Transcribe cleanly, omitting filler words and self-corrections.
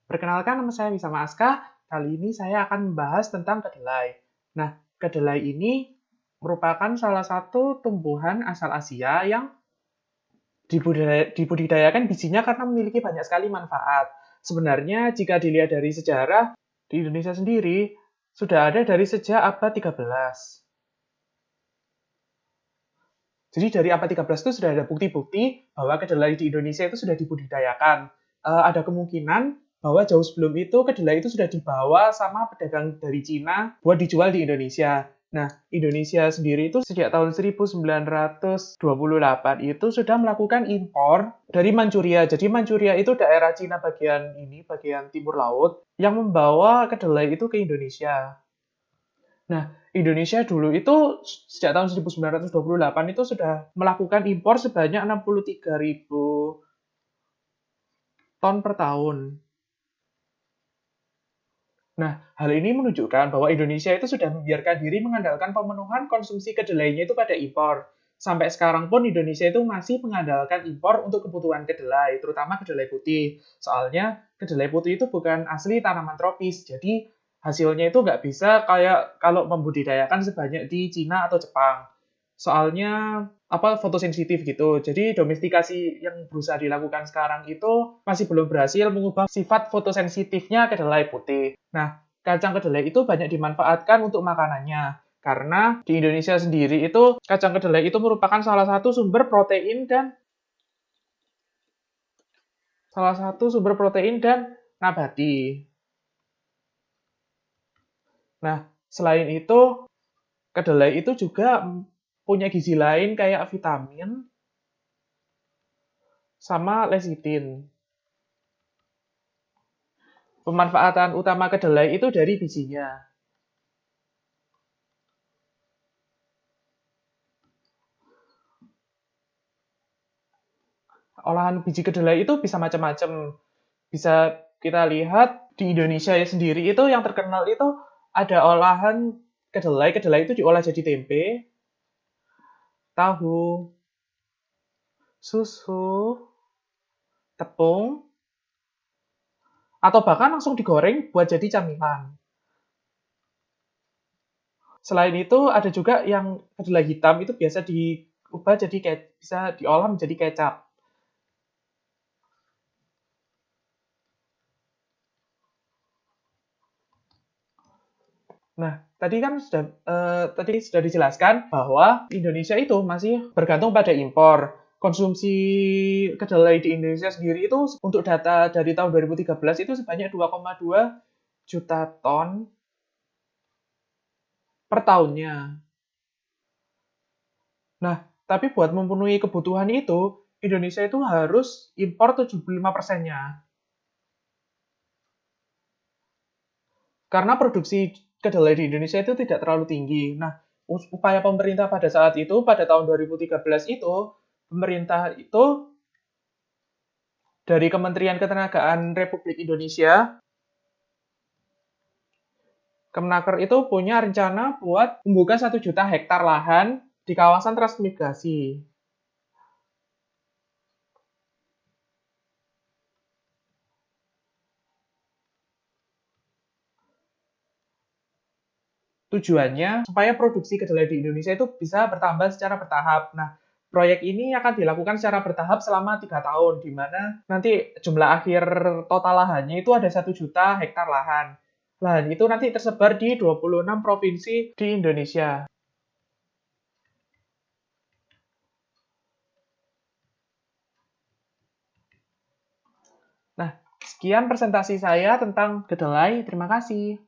Perkenalkan, nama saya Wisama Aska. Kali ini saya akan membahas tentang kedelai. Nah, kedelai ini merupakan salah satu tumbuhan asal Asia yang dibudidayakan bijinya karena memiliki banyak sekali manfaat. Sebenarnya, jika dilihat dari sejarah, di Indonesia sendiri sudah ada dari sejak abad 13. Jadi dari abad 13 itu sudah ada bukti-bukti bahwa kedelai di Indonesia itu sudah dibudidayakan. Ada kemungkinan bahwa jauh sebelum itu kedelai itu sudah dibawa sama pedagang dari Cina buat dijual di Indonesia. Nah, Indonesia sendiri itu sejak tahun 1928 itu sudah melakukan impor dari Manchuria. Jadi Manchuria itu daerah Cina bagian timur laut yang membawa kedelai itu ke Indonesia. Nah, Indonesia dulu itu sejak tahun 1928 itu sudah melakukan impor sebanyak 63.000 ton per tahun. Nah, hal ini menunjukkan bahwa Indonesia itu sudah membiarkan diri mengandalkan pemenuhan konsumsi kedelainya itu pada impor. Sampai sekarang pun Indonesia itu masih mengandalkan impor untuk kebutuhan kedelai, terutama kedelai putih. Soalnya kedelai putih itu bukan asli tanaman tropis, jadi hasilnya itu nggak bisa kayak kalau membudidayakan sebanyak di Cina atau Jepang. Soalnya fotosensitif gitu. Jadi domestikasi yang berusaha dilakukan sekarang itu masih belum berhasil mengubah sifat fotosensitifnya kedelai putih. Nah, kacang kedelai itu banyak dimanfaatkan untuk makanannya. Karena di Indonesia sendiri itu kacang kedelai itu merupakan salah satu sumber protein dan nabati. Nah, selain itu kedelai itu juga punya gizi lain kayak vitamin sama lecitin. Pemanfaatan utama kedelai itu dari bijinya. Olahan biji kedelai itu bisa macam-macam. Bisa kita lihat di Indonesia sendiri itu yang terkenal itu ada olahan kedelai. Kedelai itu diolah jadi tempe, tahu, susu, tepung, atau bahkan langsung digoreng buat jadi camilan. Selain itu ada juga yang kedelai hitam itu biasa diubah jadi bisa diolah menjadi kecap. Nah, tadi sudah dijelaskan bahwa Indonesia itu masih bergantung pada impor. Konsumsi kedelai di Indonesia sendiri itu untuk data dari tahun 2013 itu sebanyak 2,2 juta ton per tahunnya. Nah, tapi buat memenuhi kebutuhan itu, Indonesia itu harus impor 75%-nya. Karena produksi kedelai di Indonesia itu tidak terlalu tinggi. Nah, upaya pemerintah pada saat itu, pada tahun 2013 itu, pemerintah itu dari Kementerian Ketenagaan Republik Indonesia, Kemenaker itu punya rencana buat membuka 1 juta hektar lahan di kawasan transmigrasi. Tujuannya supaya produksi kedelai di Indonesia itu bisa bertambah secara bertahap. Nah, proyek ini akan dilakukan secara bertahap selama 3 tahun, di mana nanti jumlah akhir total lahannya itu ada 1 juta hektar lahan. Lahan itu nanti tersebar di 26 provinsi di Indonesia. Nah, sekian presentasi saya tentang kedelai. Terima kasih.